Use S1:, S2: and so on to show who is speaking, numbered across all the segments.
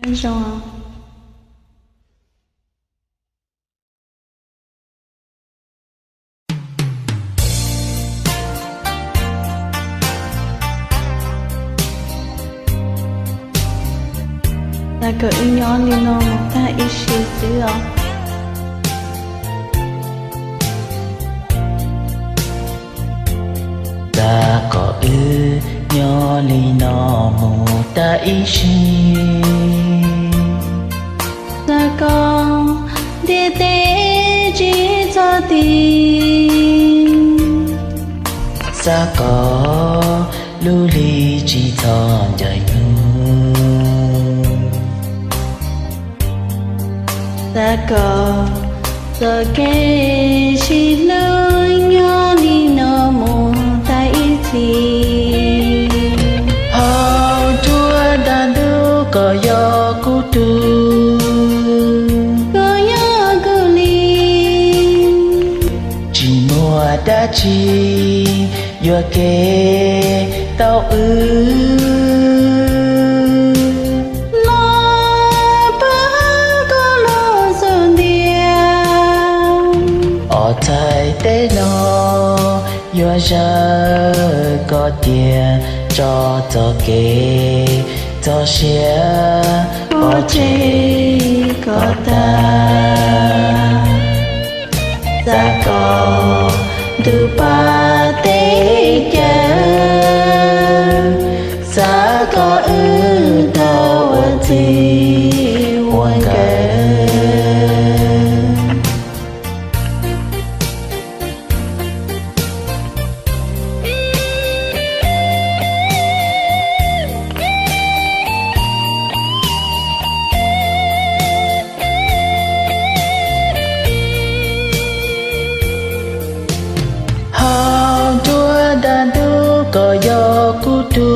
S1: Anh xong à? Ta cỡ ý nhỏ đi nó một ta ý xí xí rồi.
S2: Ta có ư nhỏ li nó một ta ý xí.
S1: Ta có đi tế chỉ cho tình.
S2: Ta có lưu ly chỉ thon dài ngư.
S1: Ta có giờ kê chỉ lối nhỏ đi nó một ta ý gì.
S2: Hào chúa đã đưa có gió cú tu.
S1: Có gió cú li.
S2: Chỉ mùa đã chi vừa kê tao ư. Tế nó vừa ra có tiền cho kê cho xe
S1: có chế có ta ta có từ ba tế chân ta có ư đâu gì hoàn cảnh.
S2: Có gió cú tu.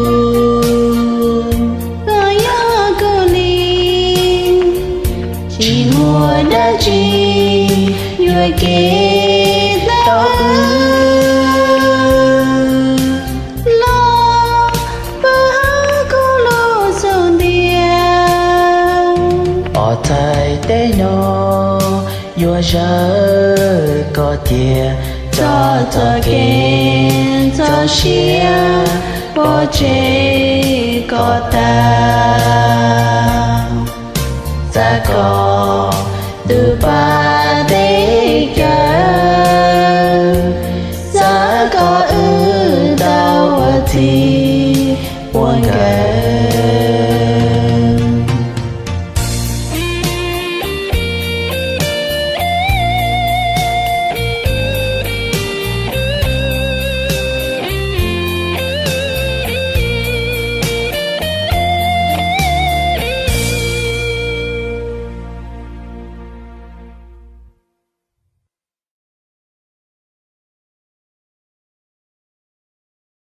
S1: Có gió cú li. Chỉ mùa đã chi vừa kê tao ư. Lo bơ cô lo dồn điên.
S2: Ở thay tế nó vừa ra có tiền cho kê cho xia bỏ chế có ta có từ ba để chờ ta có ư đâu thì buồn cười.